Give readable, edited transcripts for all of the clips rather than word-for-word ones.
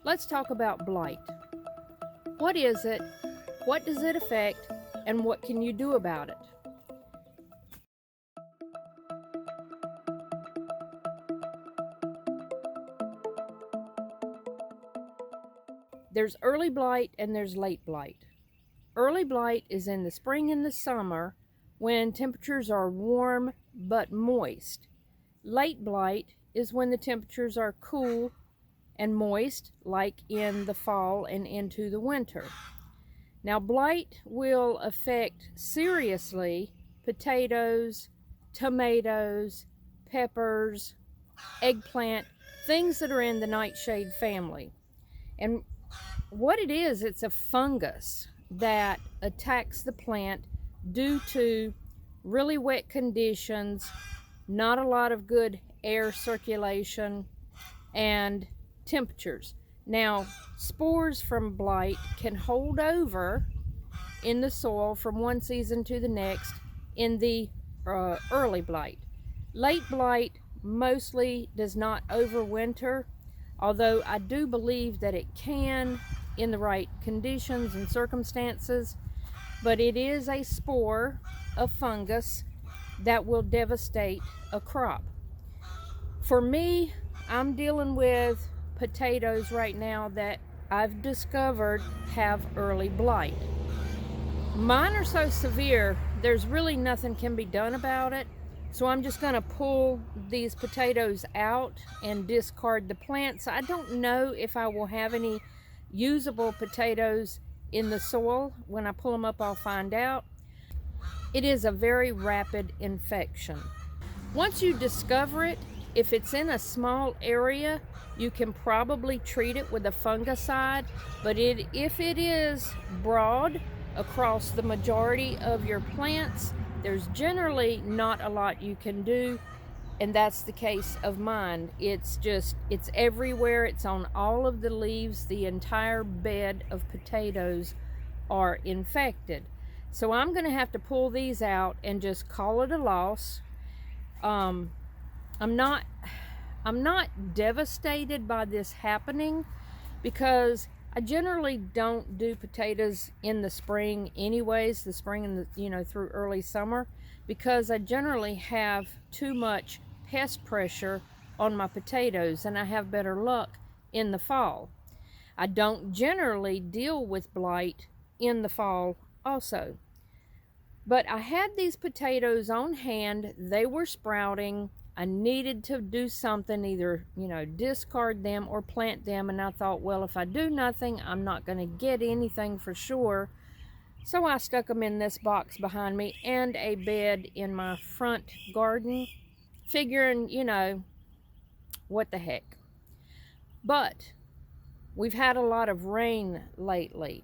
Let's talk about blight. What is it? What does it affect? And what can you do about it? There's early blight and there's late blight. Early blight is in the spring and the summer when temperatures are warm but moist. Late blight is when the temperatures are cool and moist, like in the fall and into the winter. Now, blight will affect seriously potatoes, tomatoes, peppers, eggplant, things that are in the nightshade family. And what it is, it's a fungus that attacks the plant due to really wet conditions, not a lot of good air circulation, and temperatures. Now, spores from blight can hold over in the soil from one season to the next in the early blight. Late blight mostly does not overwinter, although I do believe that it can in the right conditions and circumstances, but it is a spore of fungus that will devastate a crop. For me, I'm dealing with potatoes right now that I've discovered have early blight. Mine are so severe, there's really nothing can be done about it. So I'm just going to pull these potatoes out and discard the plants. I don't know if I will have any usable potatoes in the soil. When I pull them up, I'll find out. It is a very rapid infection. Once you discover it, if it's in a small area, you can probably treat it with a fungicide, but if it is broad across the majority of your plants, there's generally not a lot you can do, and that's the case of mine. It's everywhere. It's on all of the leaves. The entire bed of potatoes are infected. So I'm going to have to pull these out and just call it a loss. I'm not devastated by this happening because I generally don't do potatoes in the spring anyways, the spring and through early summer, because I generally have too much pest pressure on my potatoes and I have better luck in the fall. I don't generally deal with blight in the fall also. But I had these potatoes on hand. They were sprouting. I needed to do something, either, discard them or plant them. And I thought, well, if I do nothing, I'm not going to get anything for sure. So I stuck them in this box behind me and a bed in my front garden, figuring, what the heck. But we've had a lot of rain lately.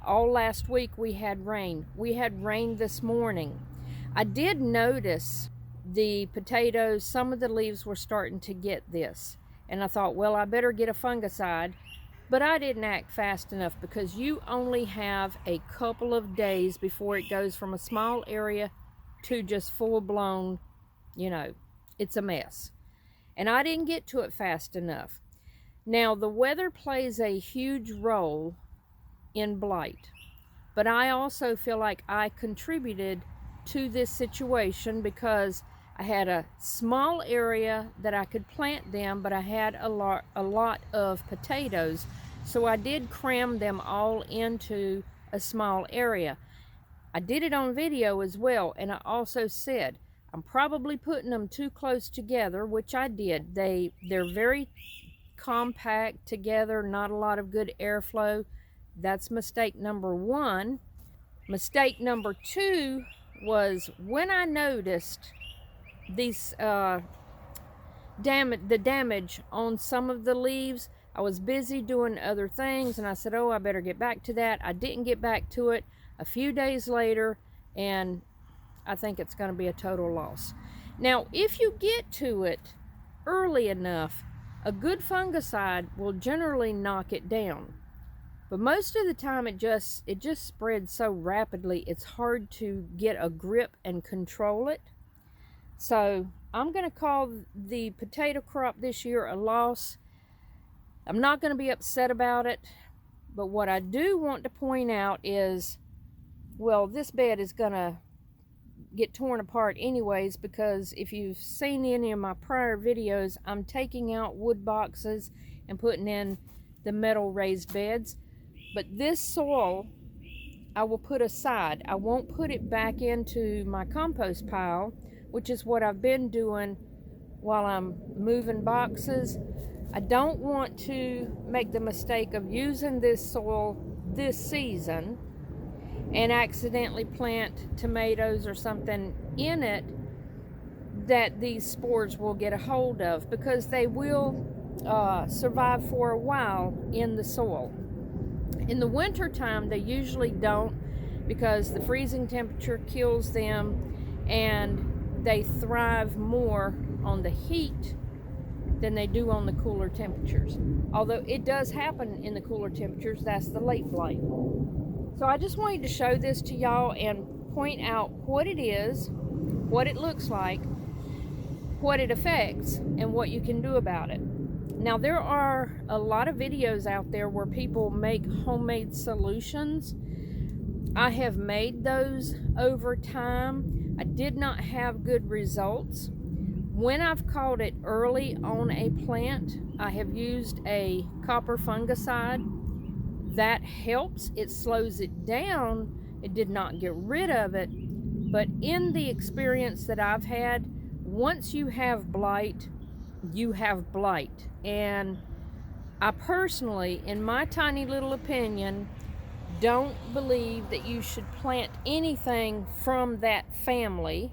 All last week we had rain. We had rain this morning. I did notice the potatoes, some of the leaves were starting to get this. And I thought, well, I better get a fungicide. But I didn't act fast enough because you only have a couple of days before it goes from a small area to just full-blown, it's a mess. And I didn't get to it fast enough. Now, the weather plays a huge role in blight, but I also feel like I contributed to this situation because I had a small area that I could plant them, but I had a lot of potatoes, so I did cram them all into a small area. I did it on video as well, and I also said I'm probably putting them too close together, which I did. They're very compact together, not a lot of good airflow. That's mistake number one. Mistake number two was when I noticed these the damage on some of the leaves. I was busy doing other things and I said, oh, I better get back to that. I didn't get back to it a few days later, and I think it's going to be a total loss. Now, if you get to it early enough, a good fungicide will generally knock it down. But most of the time it just spreads so rapidly, it's hard to get a grip and control it. So I'm going to call the potato crop this year a loss. I'm not going to be upset about it, but what I do want to point out is, well, this bed is going to get torn apart anyways, because if you've seen any of my prior videos, I'm taking out wood boxes and putting in the metal raised beds. But this soil I will put aside. I won't put it back into my compost pile, which is what I've been doing while I'm moving boxes. I don't want to make the mistake of using this soil this season and accidentally plant tomatoes or something in it that these spores will get a hold of, because they will survive for a while in the soil. In the winter time, they usually don't, because the freezing temperature kills them and they thrive more on the heat than they do on the cooler temperatures. Although it does happen in the cooler temperatures, that's the late blight. So I just wanted to show this to y'all and point out what it is, what it looks like, what it affects, and what you can do about it. Now, there are a lot of videos out there where people make homemade solutions. I have made those over time. I did not have good results. When I've caught it early on a plant, I have used a copper fungicide. That helps. It slows it down. It did not get rid of it. But in the experience that I've had, once you have blight, you have blight. And I personally, in my tiny little opinion, don't believe that you should plant anything from that family,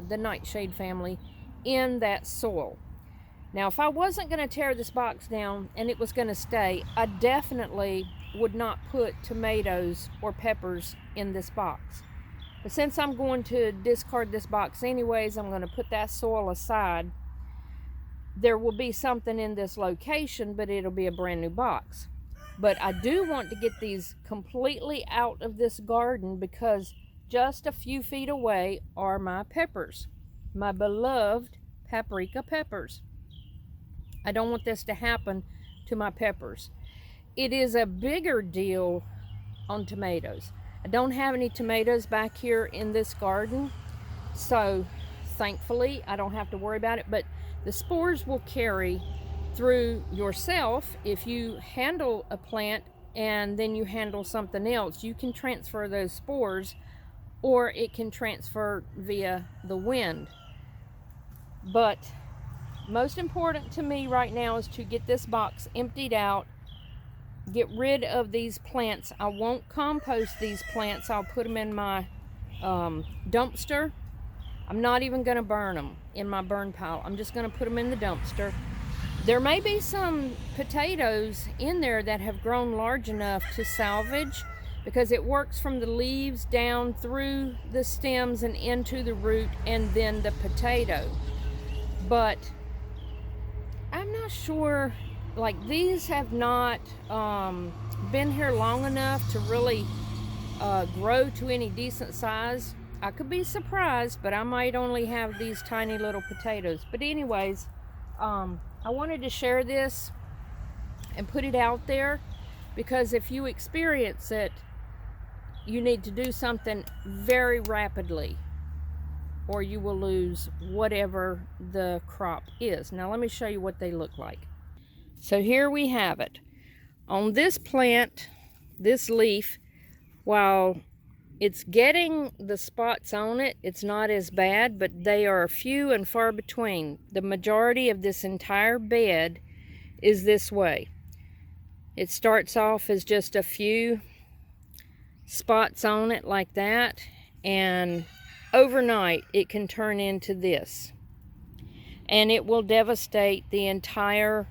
the nightshade family, in that soil. Now, if I wasn't going to tear this box down and it was going to stay, I definitely would not put tomatoes or peppers in this box. But since I'm going to discard this box anyways, I'm going to put that soil aside. There will be something in this location, but it'll be a brand new box. But I do want to get these completely out of this garden, because just a few feet away are my peppers, my beloved paprika peppers. I don't want this to happen to my peppers. It is a bigger deal on tomatoes. I don't have any tomatoes back here in this garden, so thankfully I don't have to worry about it. But the spores will carry through yourself. If you handle a plant and then you handle something else, you can transfer those spores, or it can transfer via the wind. But most important to me right now is to get this box emptied out, get rid of these plants. I won't compost these plants. I'll put them in my dumpster. I'm not even going to burn them in my burn pile. I'm just going to put them in the dumpster. There may be some potatoes in there that have grown large enough to salvage, because it works from the leaves down through the stems and into the root and then the potato. But I'm not sure, like, these have not been here long enough to really grow to any decent size. I could be surprised, but I might only have these tiny little potatoes. But anyways, I wanted to share this and put it out there, because if you experience it, you need to do something very rapidly, or you will lose whatever the crop is. Now let me show you what they look like. So here we have it. On this plant, this leaf, while it's getting the spots on it, it's not as bad, but they are few and far between. The majority of this entire bed is this way. It starts off as just a few spots on it like that, and overnight it can turn into this, and it will devastate the entire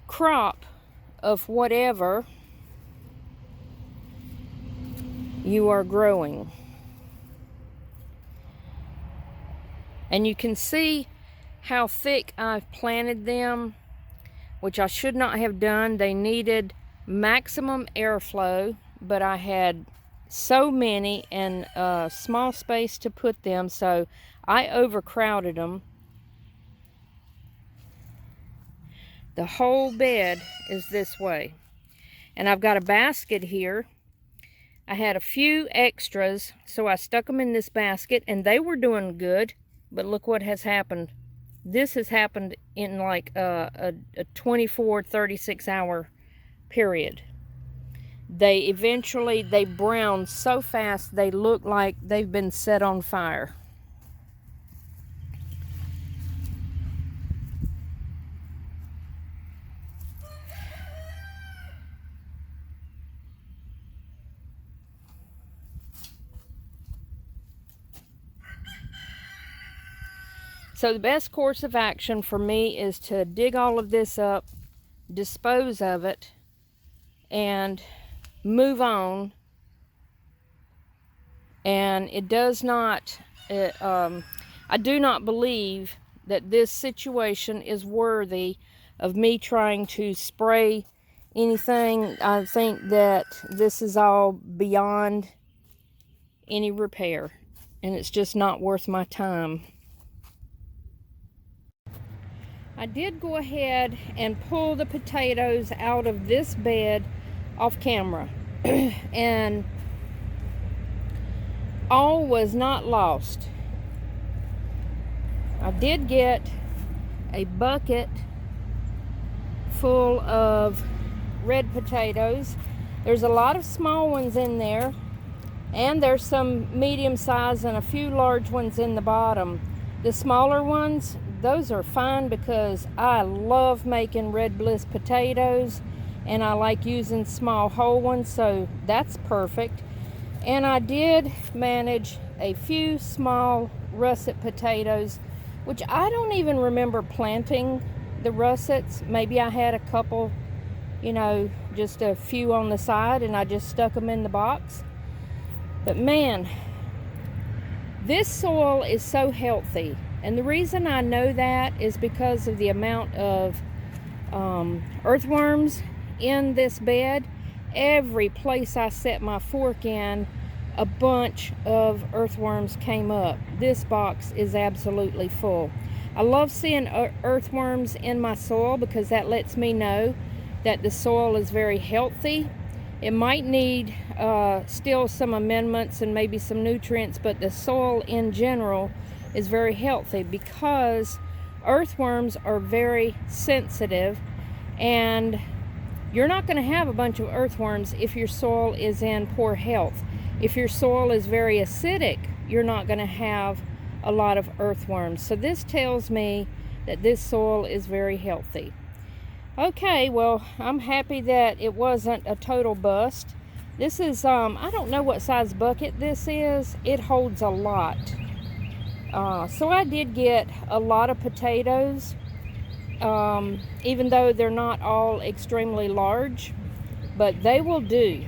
crop of whatever you are growing. And you can see how thick I've planted them, which I should not have done. They needed maximum airflow, but I had so many and small space to put them, so I overcrowded them. The whole bed is this way. And I've got a basket here. I had a few extras, so I stuck them in this basket, and they were doing good. But look what has happened. This has happened in like a 24, 36 hour period. They brown so fast they look like they've been set on fire. So the best course of action for me is to dig all of this up, dispose of it, and move on. And it does not, I do not believe that this situation is worthy of me trying to spray anything. I think that this is all beyond any repair, and it's just not worth my time. I did go ahead and pull the potatoes out of this bed off camera and all was not lost. I did get a bucket full of red potatoes. There's a lot of small ones in there, and there's some medium size and a few large ones in the bottom. The smaller ones, those are fine because I love making red bliss potatoes, and I like using small whole ones, so that's perfect. And I did manage a few small russet potatoes, which I don't even remember planting the russets. Maybe I had a couple, you know, just a few on the side, and I just stuck them in the box. But man, this soil is so healthy. And the reason I know that is because of the amount of earthworms in this bed. Every place I set my fork in, a bunch of earthworms came up. This box is absolutely full. I love seeing earthworms in my soil because that lets me know that the soil is very healthy. It might need still some amendments and maybe some nutrients, but the soil in general is very healthy because earthworms are very sensitive, and you're not going to have a bunch of earthworms if your soil is in poor health. If your soil is very acidic, you're not going to have a lot of earthworms. So this tells me that this soil is very healthy. Okay, well, I'm happy that it wasn't a total bust. This is, I don't know what size bucket this is. It holds a lot. So I did get a lot of potatoes, even though they're not all extremely large, but they will do.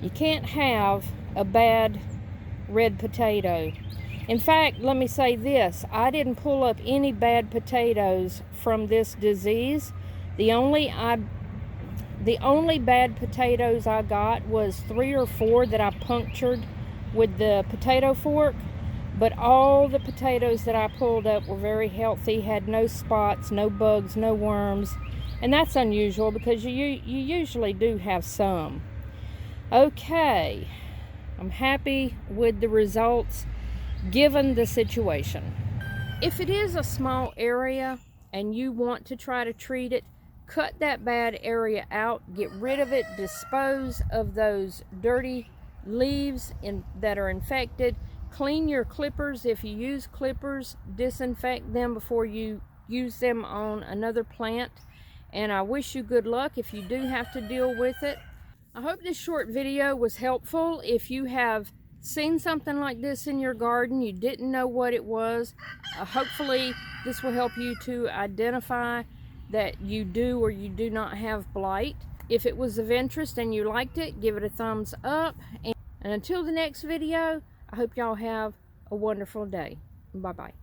You can't have a bad red potato. In fact, let me say this, I didn't pull up any bad potatoes from this disease. The only bad potatoes I got was 3 or 4 that I punctured with the potato fork. But all the potatoes that I pulled up were very healthy, had no spots, no bugs, no worms. And that's unusual because you usually do have some. Okay, I'm happy with the results given the situation. If it is a small area and you want to try to treat it, cut that bad area out, get rid of it, dispose of those dirty leaves that are infected. Clean your clippers. If you use clippers, disinfect them before you use them on another plant. And I wish you good luck if you do have to deal with it. I hope this short video was helpful. If you have seen something like this in your garden, you didn't know what it was, hopefully this will help you to identify that you do or you do not have blight. If it was of interest and you liked it, give it a thumbs up. And until the next video, I hope y'all have a wonderful day. Bye-bye.